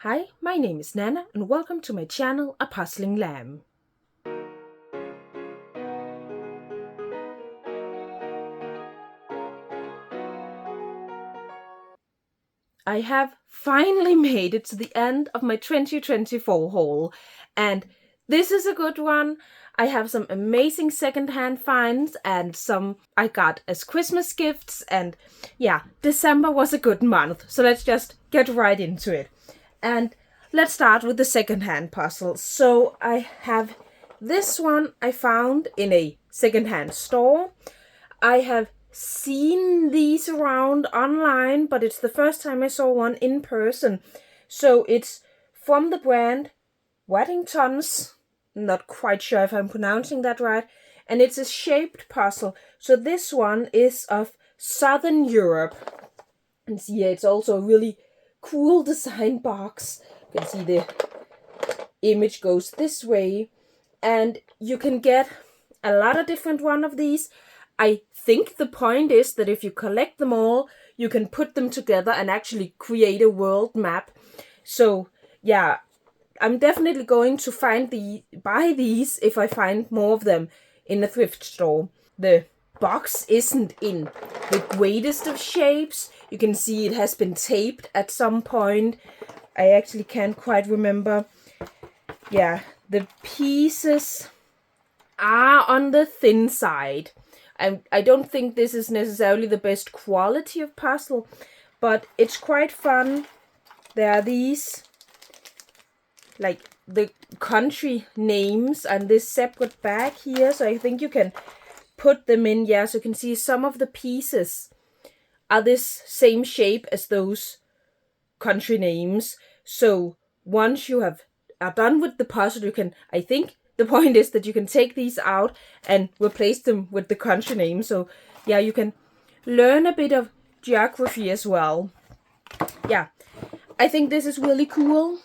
Hi, my name is Nana and welcome to my channel, A Puzzling Lamb. I have finally made it to the end of my 2024 haul, and this is a good one. I have some amazing secondhand finds and some I got as Christmas gifts, and yeah, December was a good month, so let's just get right into it. And let's start with the secondhand puzzle. So I have this one I found in a secondhand store. I have seen these around online, but it's the first time I saw one in person. So it's from the brand Waddington's. Not quite sure if I'm pronouncing that right. And it's a shaped puzzle. So this one is of Southern Europe. And see here, it's also a really cool design box. You can see the image goes this way. And you can get a lot of different one of these. I think the point is that if you collect them all, you can put them together and actually create a world map. So yeah, I'm definitely going to buy these if I find more of them in a thrift store. The box isn't in the greatest of shapes. You can see it has been taped at some point. I actually can't quite remember. Yeah, the pieces are on the thin side. I don't think this is necessarily the best quality of puzzle, but it's quite fun. There are these, like the country names and this separate bag here, so I think you can put them in. Yeah, so you can see some of the pieces are this same shape as those country names. So once you are done with the puzzle, you can, I think the point is that you can take these out and replace them with the country name. So yeah, you can learn a bit of geography as well. Yeah, I think this is really cool.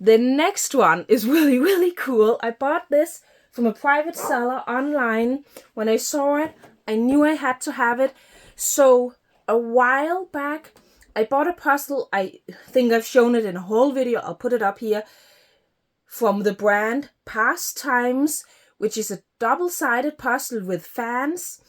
The next one is really, really cool. I bought this from a private seller online. When I saw it, I knew I had to have it. So a while back, I bought a puzzle. I think I've shown it in a whole video. I'll put it up here. From the brand Pastimes, which is a double-sided puzzle with fans.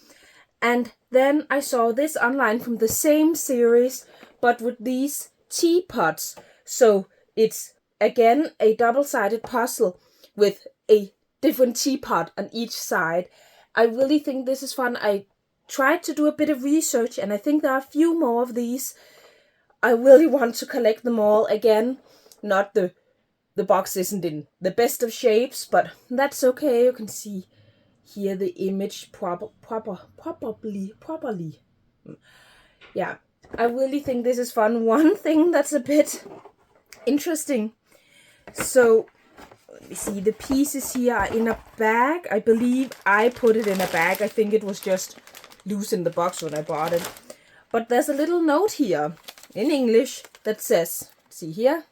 And then I saw this online from the same series, but with these teapots. So it's again a double-sided puzzle with a different teapot on each side. I really think this is fun. I tried to do a bit of research, and I think there are a few more of these. I really want to collect them all again. Not the box isn't in the best of shapes, but that's okay. You can see here the image properly. Yeah, I really think this is fun. One thing that's a bit interesting. So, let me see, the pieces here are in a bag. I believe I put it in a bag. I think it was just loose in the box when I bought it. But there's a little note here in English that says, see here,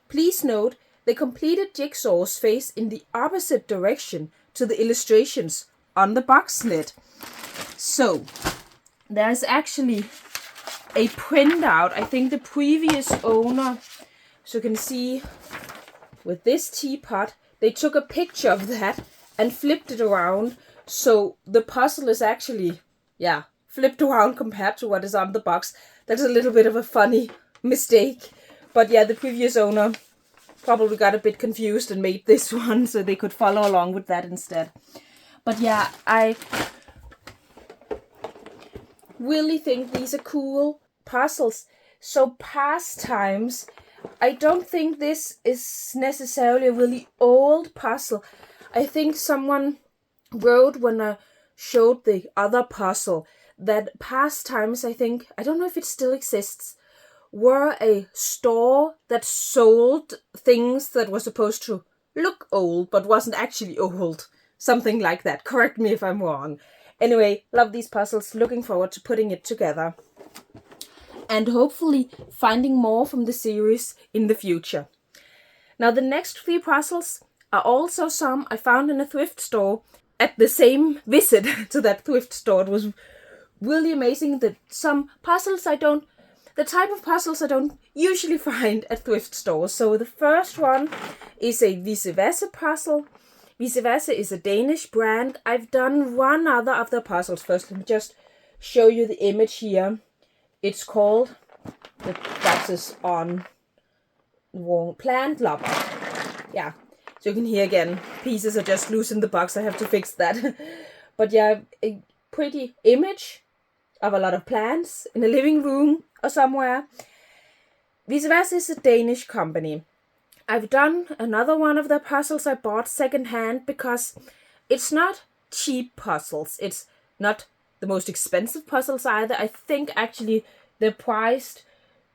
please note, the completed jigsaws face in the opposite direction to the illustrations on the box lid. So, there's actually a printout. I think the previous owner, so you can see with this teapot, they took a picture of that and flipped it around. So the puzzle is actually, yeah, flipped around compared to what is on the box. That's a little bit of a funny mistake. But yeah, the previous owner probably got a bit confused and made this one so they could follow along with that instead. But yeah, I really think these are cool puzzles. So Pastimes, I don't think this is necessarily a really old puzzle. I think someone wrote when I showed the other puzzle that Pastimes, I don't know if it still exists, were a store that sold things that were supposed to look old but wasn't actually old. Something like that. Correct me if I'm wrong. Anyway, love these puzzles. Looking forward to putting it together. And hopefully finding more from the series in the future. Now the next 3 puzzles are also some I found in a thrift store at the same visit to that thrift store. It was really amazing that some puzzles the type of puzzles I don't usually find at thrift stores. So the first one is a Vice Versa puzzle. Vice Versa is a Danish brand. I've done one other of their puzzles. First, let me just show you the image here. It's called, the boxes on Plant Lover. Yeah, so you can hear again, pieces are just loose in the box. I have to fix that. But yeah, a pretty image of a lot of plants in a living room or somewhere. Vice Versa is a Danish company. I've done another one of their puzzles I bought secondhand because it's not cheap puzzles. It's not the most expensive puzzles either. I think actually they're priced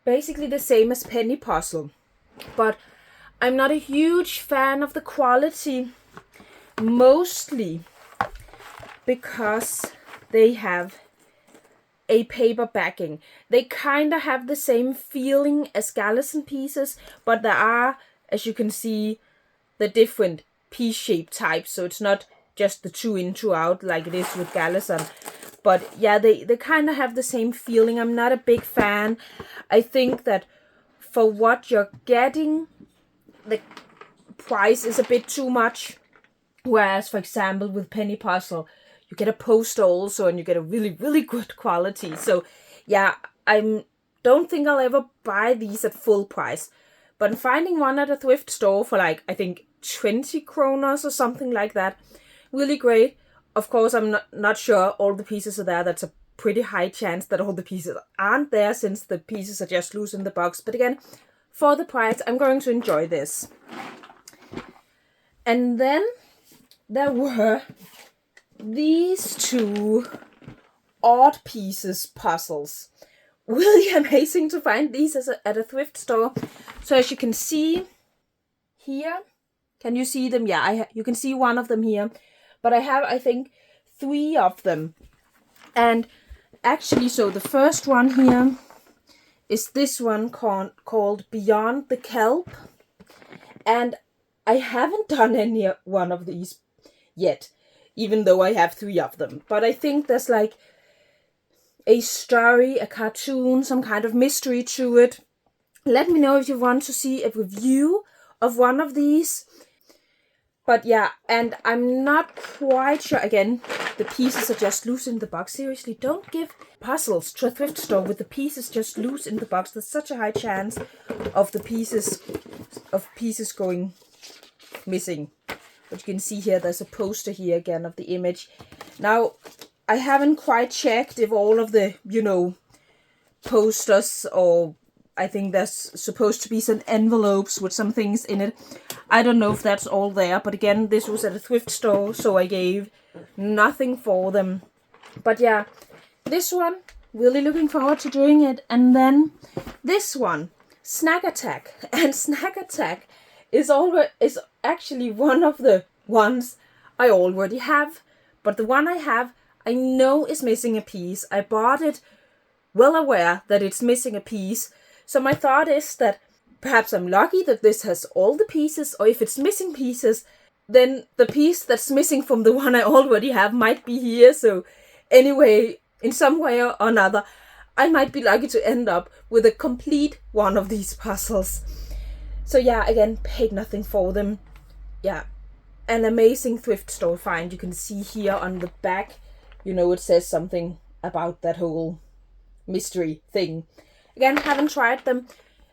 basically the same as penny puzzle. But I'm not a huge fan of the quality, mostly because they have a paper backing. They kind of have the same feeling as Galison pieces, but there are, as you can see, the different piece shape types. So it's not just the 2 in, 2 out like it is with Galison. But yeah, they kind of have the same feeling. I'm not a big fan. I think that for what you're getting, the price is a bit too much. Whereas, for example, with penny puzzle, you get a poster also, and you get a really, really good quality. So yeah, I don't think I'll ever buy these at full price. But I'm finding one at a thrift store for like, I think 20 kroners or something like that. Really great. Of course, I'm not sure all the pieces are there. That's a pretty high chance that all the pieces aren't there, since the pieces are just loose in the box. But again, for the price, I'm going to enjoy this. And then there were these 2 odd pieces puzzles. Really amazing to find these at a thrift store. So as you can see here, can you see them? Yeah, you can see one of them here. But I have, I think, 3 of them. And actually, so the first one here is this one called Beyond the Kelp. And I haven't done any one of these yet, even though I have 3 of them. But I think there's like a story, a cartoon, some kind of mystery to it. Let me know if you want to see a review of one of these. But yeah, and I'm not quite sure. Again, the pieces are just loose in the box. Seriously, don't give puzzles to a thrift store with the pieces just loose in the box. There's such a high chance of the pieces going missing. But you can see here, there's a poster here again of the image. Now, I haven't quite checked if all of the, posters, or I think there's supposed to be some envelopes with some things in it. I don't know if that's all there, but again, this was at a thrift store, so I gave nothing for them. But yeah, this one, really looking forward to doing it. And then this one, Snack Attack. And Snack Attack is actually one of the ones I already have. But the one I have, I know is missing a piece. I bought it well aware that it's missing a piece. So my thought is that perhaps I'm lucky that this has all the pieces, or if it's missing pieces, then the piece that's missing from the one I already have might be here. So anyway, in some way or another, I might be lucky to end up with a complete one of these puzzles. So yeah, again, paid nothing for them. Yeah, an amazing thrift store find. You can see here on the back, it says something about that whole mystery thing. Again, haven't tried them.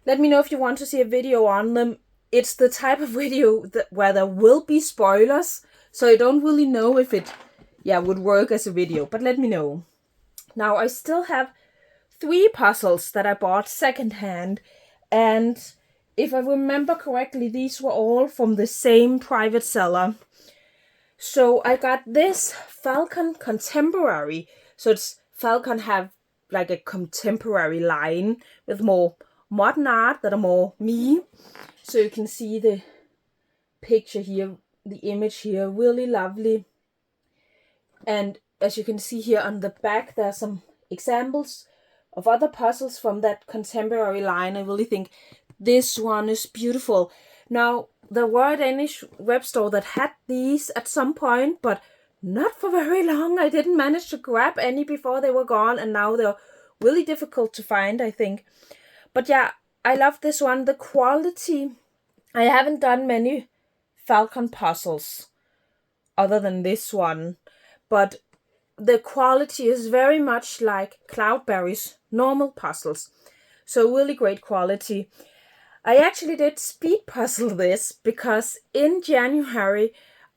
Let me know if you want to see a video on them. It's the type of video where there will be spoilers, so I don't really know if it would work as a video, but let me know. Now, I still have 3 puzzles that I bought secondhand, and if I remember correctly, these were all from the same private seller. So I got this Falcon Contemporary. So Falcon have like a contemporary line with more modern art that are more me. So you can see the picture here, the image here, really lovely. And as you can see here on the back, there are some examples of other puzzles from that contemporary line. I really think this one is beautiful. Now, there were a Danish web store that had these at some point, but not for very long. I didn't manage to grab any before they were gone, and now they're really difficult to find, I think. But yeah, I love this one. The quality, I haven't done many falcon puzzles other than this one, but the quality is very much like Cloudberry's normal puzzles. So really great quality. I actually did speed puzzle this because in January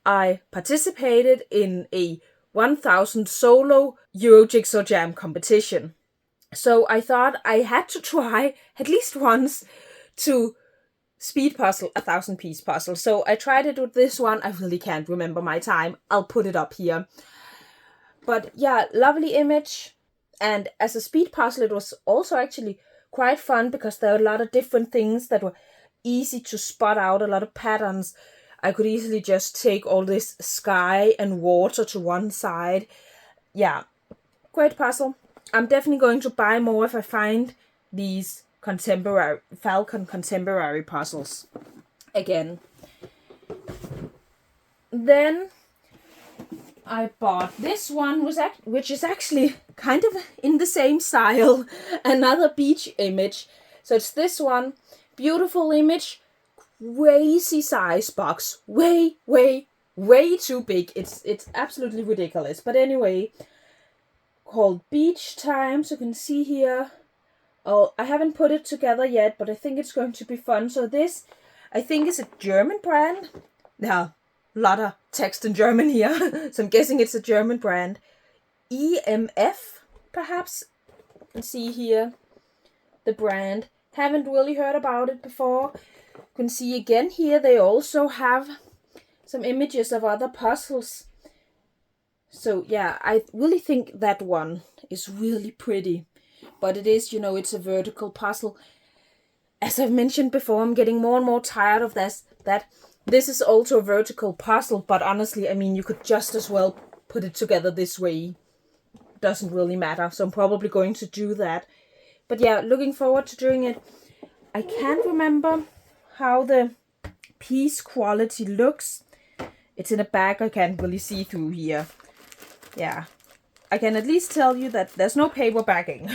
I participated in a 1000 solo Euro Jigsaw Jam competition. So I thought I had to try at least once to speed puzzle a 1000-piece puzzle. So I tried it with this one. I really can't remember my time. I'll put it up here. But yeah, lovely image. And as a speed puzzle, it was also actually quite fun because there were a lot of different things that were easy to spot out, a lot of patterns. I could easily just take all this sky and water to one side. Yeah, great puzzle. I'm definitely going to buy more if I find these Falcon contemporary puzzles again. Then I bought this one, which is actually kind of in the same style, another beach image. So it's this one, beautiful image, crazy size box, way too big. It's absolutely ridiculous. But anyway, called Beach Time. So you can see here. Oh, I haven't put it together yet, but I think it's going to be fun. So this, I think, is a German brand. Yeah, a lot of text in German here, so I'm guessing it's a German brand. EMF, perhaps. You can see here the brand. Haven't really heard about it before. You can see again here they also have some images of other puzzles. So yeah, I really think that one is really pretty. But it is, it's a vertical puzzle. As I've mentioned before, I'm getting more and more tired of this. That this is also a vertical puzzle, but honestly, I mean, you could just as well put it together this way. Doesn't really matter, so I'm probably going to do that. But yeah, looking forward to doing it. I can't remember how the piece quality looks. It's in a bag I can't really see through here. Yeah, I can at least tell you that there's no paper backing.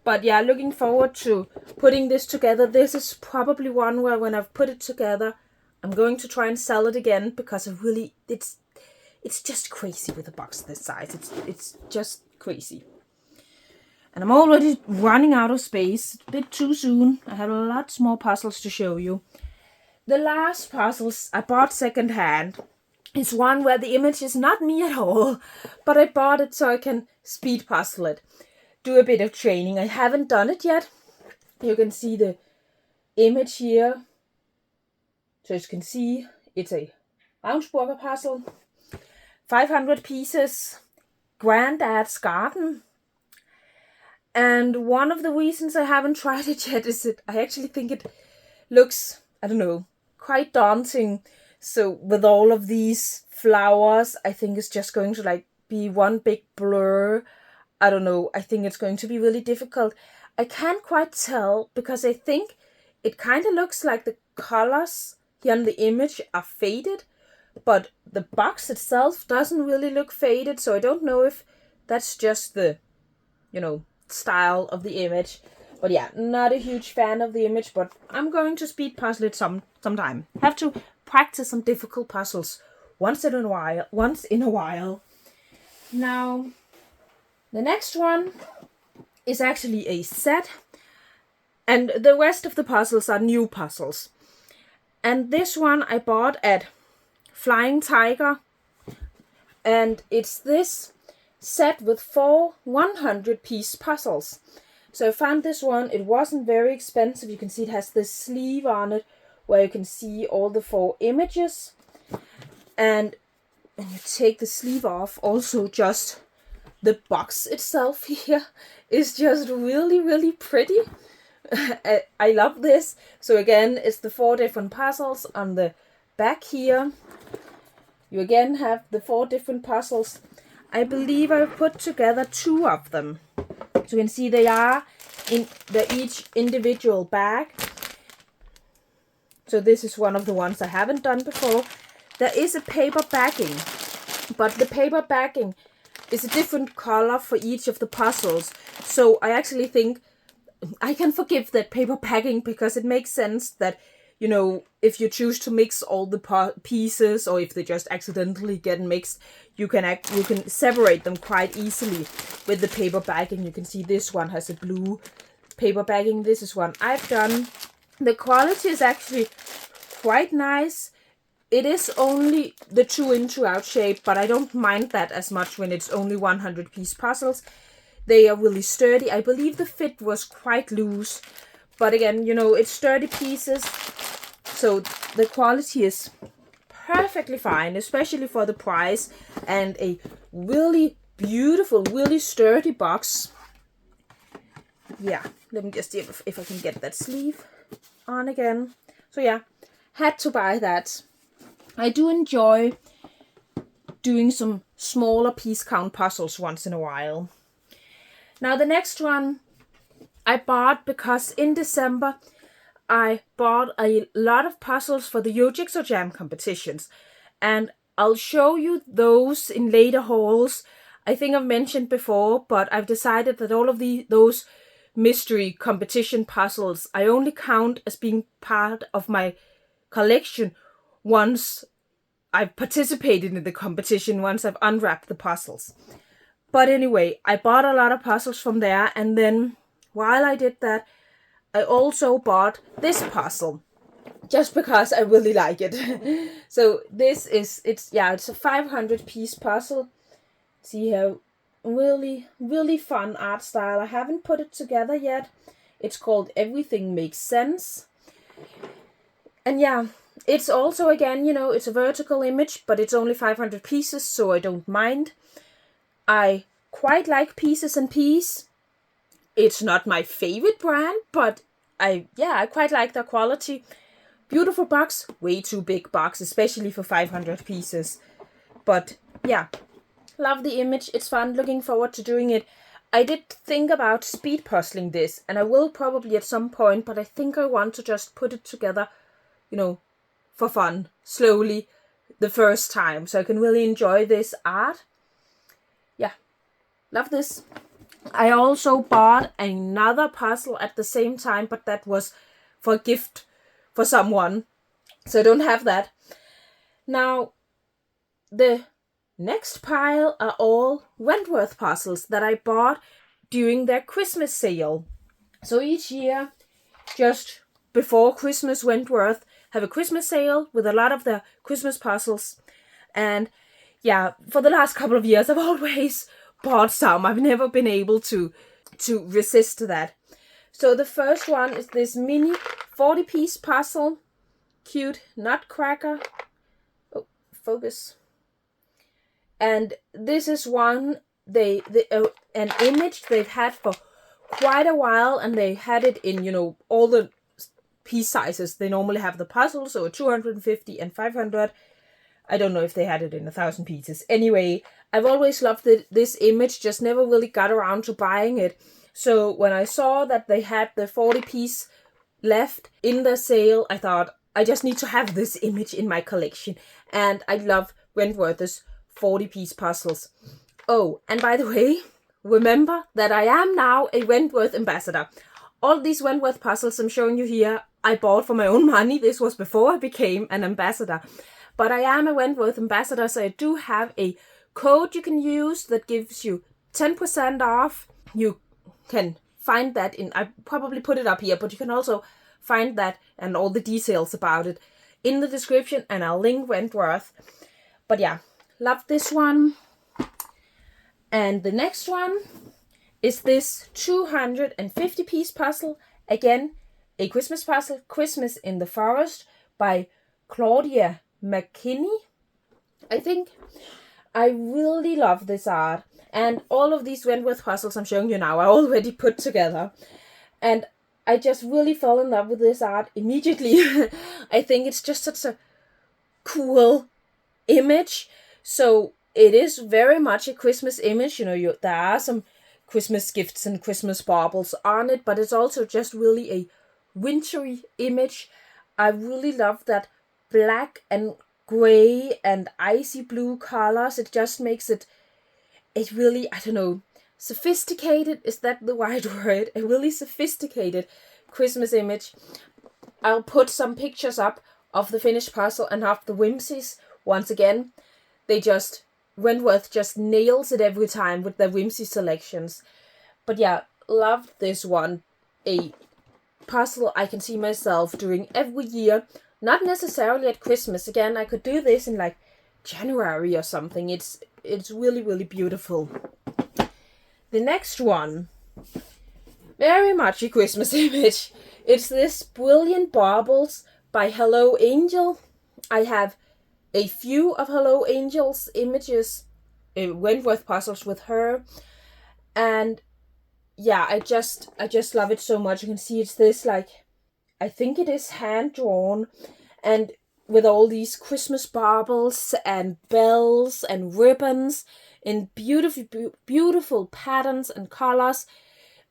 But yeah, looking forward to putting this together. This is probably one where when I've put it together, I'm going to try and sell it again because it's just crazy with a box this size. It's just crazy. And I'm already running out of space. A bit too soon. I have lots more puzzles to show you. The last puzzles I bought secondhand is one where the image is not me at all, but I bought it so I can speed puzzle it. Do a bit of training. I haven't done it yet. You can see the image here. So as you can see, it's a Ravensburger puzzle. 500 pieces. Granddad's garden. And one of the reasons I haven't tried it yet is that I actually think it looks, I don't know, quite daunting. So with all of these flowers, I think it's just going to be one big blur. I don't know. I think it's going to be really difficult. I can't quite tell because I think it kind of looks like the colors here in the image are faded, but the box itself doesn't really look faded. So I don't know if that's just the, style of the image. But yeah, not a huge fan of the image, but I'm going to speed puzzle it sometime. Have to practice some difficult puzzles once in a while. Now, the next one is actually a set, and the rest of the puzzles are new puzzles. And this one I bought at Flying Tiger, and it's this set with 4 100-piece puzzles. So I found this one. It wasn't very expensive. You can see it has this sleeve on it where you can see all the 4 images. And when you take the sleeve off, also just the box itself here is just really pretty. I love this. So again, it's the 4 different puzzles on the back here. You again have the 4 different puzzles. I believe I've put together 2 of them. So you can see they are in each individual bag. So this is one of the ones I haven't done before. There is a paper backing, but the paper backing is a different color for each of the puzzles. So I actually think I can forgive that paper packing, because it makes sense that, you know, if you choose to mix all the pieces, or if they just accidentally get mixed, you can separate them quite easily with the paper backing. You can see this one has a blue paper backing. This is one I've done. The quality is actually quite nice. It is only the 2 in 2 out shape, but I don't mind that as much when it's only 100 piece puzzles. They are really sturdy. I believe the fit was quite loose, but again, you know, it's sturdy pieces, so the quality is perfectly fine, especially for the price, and a really beautiful, really sturdy box. Yeah, let me just see if I can get that sleeve on again. So yeah, had to buy that. I do enjoy doing some smaller piece count puzzles once in a while. Now the next one I bought because in December I bought a lot of puzzles for the Jigsaw Jam competitions, and I'll show you those in later hauls. I think I've mentioned before, but I've decided that all of those mystery competition puzzles I only count as being part of my collection once I've participated in the competition, once I've unwrapped the puzzles. But anyway, I bought a lot of puzzles from there, and then while I did that, I also bought this puzzle just because I really like it. So this is, it's a 500 piece puzzle. See how really fun art style. I haven't put it together yet. It's called Everything Makes Sense. And yeah, it's also, again, you know, it's a vertical image, but it's only 500 pieces, so I don't mind. I quite like Pieces and Peace. It's not my favorite brand, but I quite like their quality. Beautiful box, way too big box, especially for 500 pieces. But yeah, love the image. It's fun, looking forward to doing it. I did think about speed puzzling this, and I will probably at some point, but I think I want to just put it together, you know, for fun, slowly, the first time, so I can really enjoy this art. Yeah, love this. I also bought another puzzle at the same time, but that was for a gift for someone, so I don't have that. Now, the next pile are all Wentworth puzzles that I bought during their Christmas sale. So each year, just before Christmas, Wentworth have a Christmas sale with a lot of the Christmas puzzles. And yeah, for the last couple of years, I've always bought some. I've never been able to resist that. So the first one is this mini 40-piece puzzle. Cute nutcracker. Oh, focus. And this is one an image they've had for quite a while, and they had it in, you know, all the piece sizes. They normally have the puzzle, so 250 and 500. I don't know if they had it in 1,000 pieces. Anyway, I've always loved this image, just never really got around to buying it. So when I saw that they had the 40-piece left in the sale, I thought, I just need to have this image in my collection. And I love Wentworth's 40-piece puzzles. Oh, and by the way, remember that I am now a Wentworth ambassador. All these Wentworth puzzles I'm showing you here, I bought for my own money. This was before I became an ambassador. But I am a Wentworth ambassador, so I do have a code you can use that gives you 10% off. You can find that I probably put it up here, but you can also find that and all the details about it in the description, and I'll link Wentworth. But yeah, love this one. And the next one is this 250-piece puzzle. Again, a Christmas puzzle, Christmas in the Forest by Claudia McKinney, I think. I really love this art. And all of these Wentworth puzzles I'm showing you now are already put together. And I just really fell in love with this art immediately. I think it's just such a cool image. So it is very much a Christmas image. You know, there are some Christmas gifts and Christmas baubles on it, but it's also just really a wintry image. I really love that black and gray and icy blue colors. It just makes it really, I don't know, sophisticated, is that the right word? A really sophisticated Christmas image. I'll put some pictures up of the finished puzzle and of the whimsies. Once again, Wentworth just nails it every time with their whimsy selections. But yeah, loved this one. A puzzle I can see myself doing every year. Not necessarily at Christmas. Again, I could do this in like January or something. It's really, really beautiful. The next one, very much a Christmas image. It's this Brilliant Baubles by Hello Angel. I have a few of Hello Angel's images, Wentworth puzzles with her, and yeah, I just love it so much. You can see it's this, like, I think it is hand drawn, and with all these Christmas baubles and bells and ribbons in beautiful patterns and colors.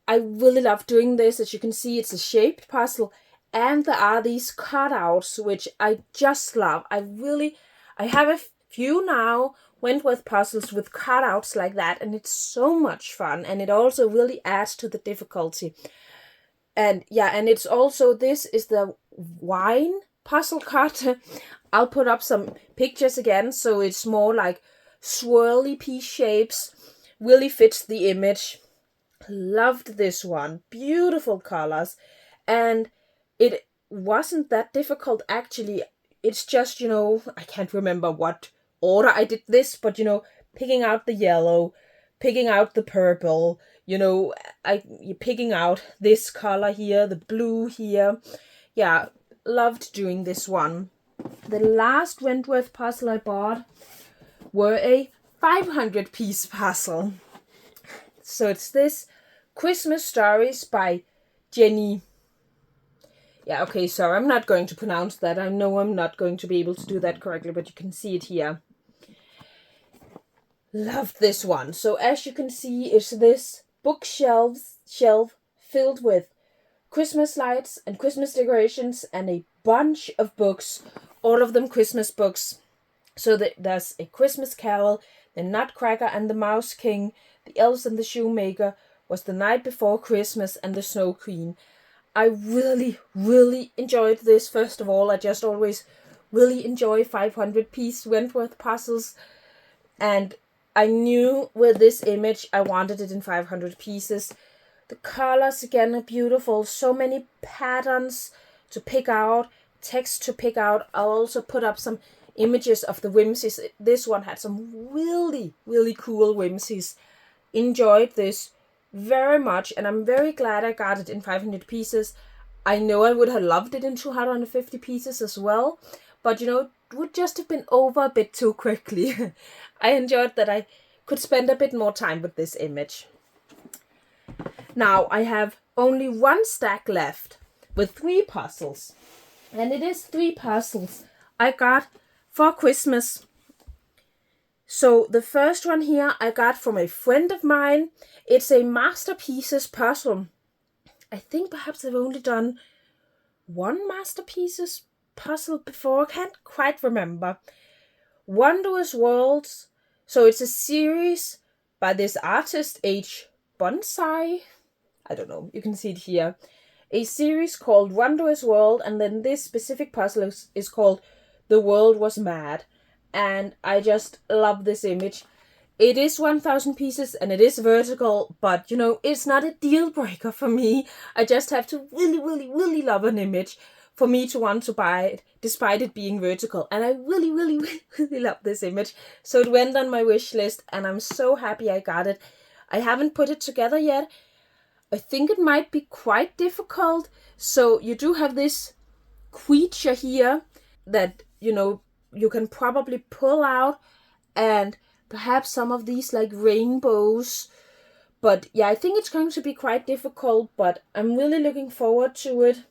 I really love doing this. As you can see, it's a shaped puzzle, and there are these cutouts, which I just love. I have a few now, Wentworth puzzles with cutouts like that, and it's so much fun, and it also really adds to the difficulty. And yeah, and it's also, this is the wine puzzle cut. I'll put up some pictures again, so it's more like swirly piece shapes. Really fits the image. Loved this one. Beautiful colors. And it wasn't that difficult, actually. It's just, I can't remember what order I did this, but, picking out the yellow, picking out the purple, picking out this color here, the blue here. Yeah, loved doing this one. The last Wentworth puzzle I bought were a 500-piece puzzle. So it's this Christmas Stories by Jenny. Yeah, okay, sorry, I'm not going to pronounce that. I know I'm not going to be able to do that correctly, but you can see it here. Loved this one. So as you can see, it's this shelf filled with Christmas lights and Christmas decorations and a bunch of books, all of them Christmas books. So there's A Christmas Carol, The Nutcracker and the Mouse King, The Elves and the Shoemaker, Was the Night Before Christmas, and The Snow Queen. I really, really enjoyed this. First of all, I just always really enjoy 500-piece Wentworth puzzles, and I knew with this image I wanted it in 500 pieces. The colors again are beautiful. So many patterns to pick out, text to pick out. I'll also put up some images of the whimsies. This one had some really, really cool whimsies. Enjoyed this very much, and I'm very glad I got it in 500 pieces. I know I would have loved it in 250 pieces as well, but it would just have been over a bit too quickly. I enjoyed that I could spend a bit more time with this image. Now I have only one stack left with 3 puzzles, and it is 3 puzzles I got for Christmas. So the first one here I got from a friend of mine. It's a masterpieces puzzle. I think perhaps I've only done one masterpieces puzzle before. I can't quite remember. Wondrous Worlds. So it's a series by this artist H. Bonsai. I don't know. You can see it here. A series called Wondrous World, and then this specific puzzle is called The World Was Mad. And I just love this image. It is 1,000 pieces and it is vertical, but it's not a deal breaker for me. I just have to really, really, really love an image for me to want to buy it, despite it being vertical. And I really, really, really love this image. So it went on my wish list, and I'm so happy I got it. I haven't put it together yet. I think it might be quite difficult. So you do have this creature here that, you can probably pull out, and perhaps some of these like rainbows. But yeah, I think it's going to be quite difficult, but I'm really looking forward to it.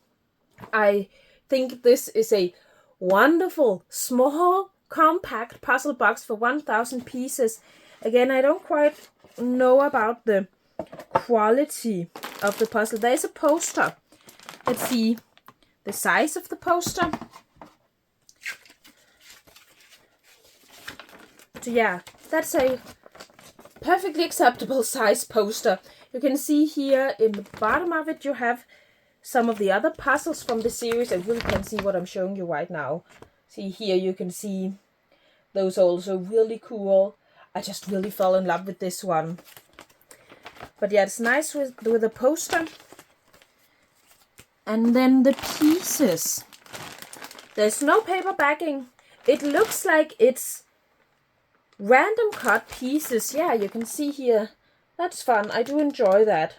I think this is a wonderful, small, compact puzzle box for 1,000 pieces. Again, I don't quite know about the quality of the puzzle. There's a poster. Let's see the size of the poster. So yeah, that's a perfectly acceptable size poster. You can see here in the bottom of it, you have some of the other puzzles from the series. I really can't see what I'm showing you right now. See here, you can see those also really cool. I just really fell in love with this one. But yeah, it's nice with the poster. And then the pieces. There's no paper backing. It looks like it's random cut pieces. Yeah, you can see here. That's fun. I do enjoy that.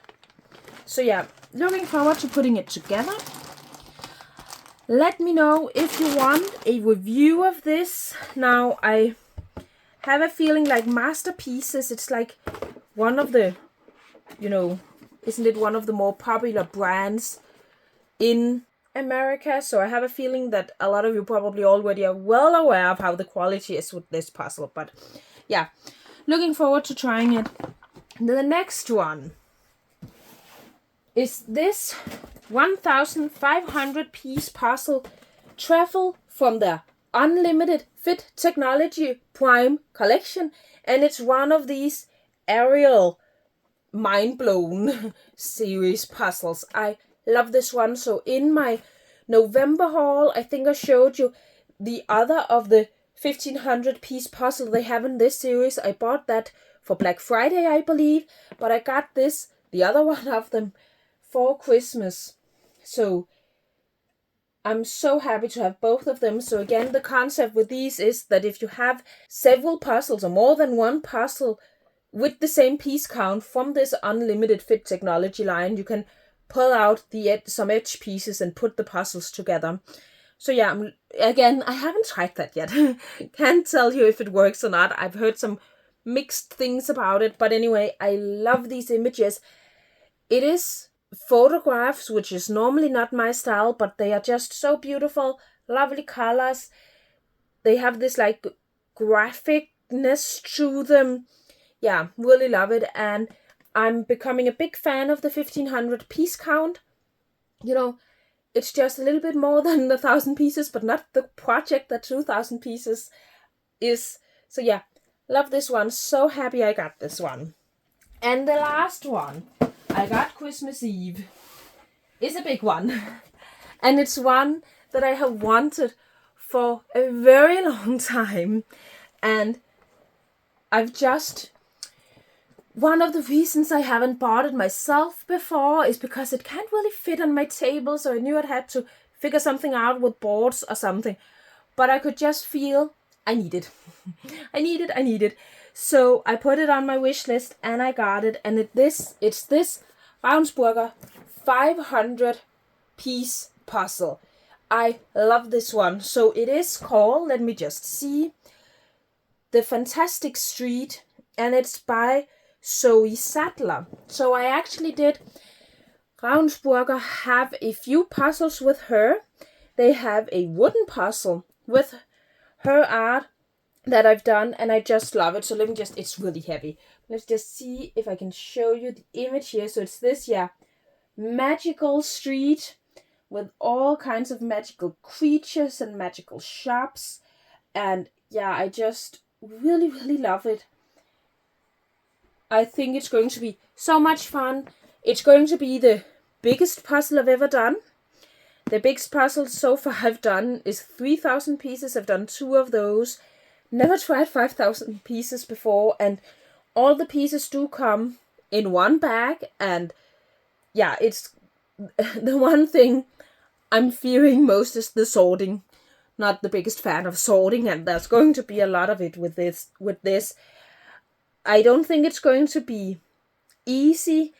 So yeah, looking forward to putting it together. Let me know if you want a review of this. Now, I have a feeling like Masterpieces, it's like one of the, isn't it one of the more popular brands in America? So I have a feeling that a lot of you probably already are well aware of how the quality is with this puzzle. But yeah, looking forward to trying it. The next one is this 1,500 piece puzzle Travel from the Unlimited Fit Technology Prime collection, and it's one of these Ariel mind-blown series puzzles. I love this one. So in my November haul, I think I showed you the other of the 1,500 piece puzzle they have in this series. I bought that for Black Friday, I believe, but I got this, the other one of them, for Christmas. So I'm so happy to have both of them. So again, the concept with these is that if you have several puzzles or more than one puzzle with the same piece count from this Unlimited Fit Technology line, you can pull out some edge pieces and put the puzzles together. So yeah, again, I haven't tried that yet. Can't tell you if it works or not. I've heard some mixed things about it, but anyway, I love these images. It is photographs, which is normally not my style, but they are just so beautiful, lovely colors. They have this like graphicness to them. Yeah, really love it, and I'm becoming a big fan of the 1,500 piece count. It's just a little bit more than the 1,000 pieces, but not the project that 2,000 pieces is. So yeah, love this one. So happy I got this one. And the last one I got Christmas Eve is a big one. And it's one that I have wanted for a very long time. And one of the reasons I haven't bought it myself before is because it can't really fit on my table. So I knew I'd had to figure something out with boards or something. But I could just feel I need it. I need it. So I put it on my wish list and I got it. And it's this Ravensburger 500 piece puzzle. I love this one. So it is called, let me just see, The Fantastic Street. And it's by Zoe Sadler. So I actually did Ravensburger have a few puzzles with her. They have a wooden puzzle with her art that I've done, and I just love it. So let me just, it's really heavy. Let's just see if I can show you the image here. So it's this, magical street with all kinds of magical creatures and magical shops. And yeah, I just really, really love it. I think it's going to be so much fun. It's going to be the biggest puzzle I've ever done. The biggest puzzle so far I've done is 3,000 pieces. I've done 2 of those. Never tried 5,000 pieces before. And all the pieces do come in one bag. And yeah, it's the one thing I'm fearing most is the sorting. Not the biggest fan of sorting. And there's going to be a lot of it with this. I don't think it's going to be easy.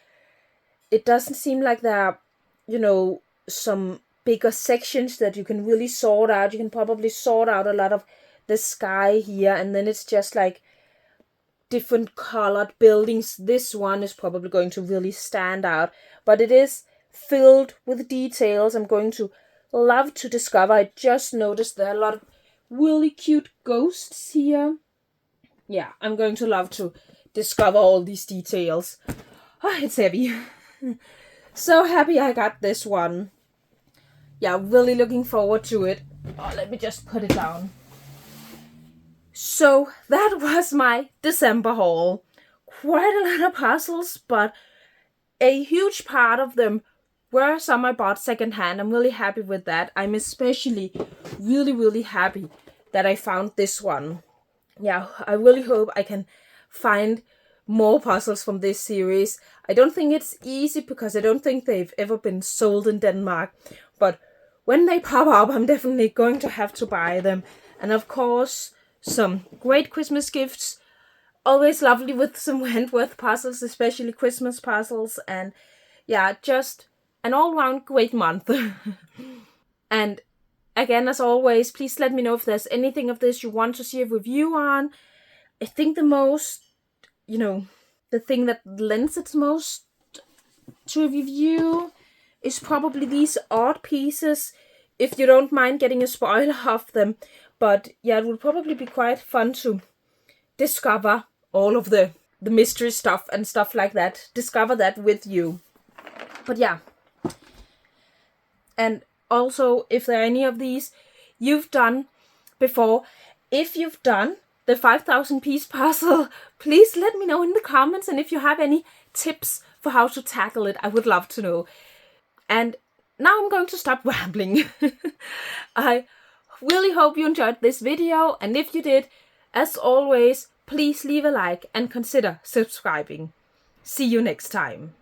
It doesn't seem like there are, some bigger sections that you can really sort out. You can probably sort out a lot of the sky here, and then it's just like different colored buildings. This one is probably going to really stand out, but it is filled with details I'm going to love to discover. I just noticed there are a lot of really cute ghosts here. Yeah, I'm going to love to discover all these details. Oh, it's heavy. So happy I got this one. Yeah, really looking forward to it. Oh, let me just put it down. So that was my December haul. quite a lot of puzzles, but a huge part of them were some I bought secondhand. I'm really happy with that. I'm especially really happy that I found this one. Yeah, I really hope I can find more puzzles from this series. I don't think it's easy because I don't think they've ever been sold in Denmark, but when they pop up, I'm definitely going to have to buy them. And of course, some great Christmas gifts. Always lovely with some Wentworth puzzles, especially Christmas puzzles. And yeah, just an all-round great month. And again, as always, please let me know if there's anything of this you want to see a review on. I think the most, the thing that lends its most to a review is probably these odd pieces, if you don't mind getting a spoiler of them. But yeah, it would probably be quite fun to discover all of the mystery stuff and stuff like that. Discover that with you. But yeah. And also, if there are any of these you've done before, if you've done the 5,000 piece puzzle, please let me know in the comments. And if you have any tips for how to tackle it, I would love to know. And now I'm going to stop rambling. I really hope you enjoyed this video. And if you did, as always, please leave a like and consider subscribing. See you next time.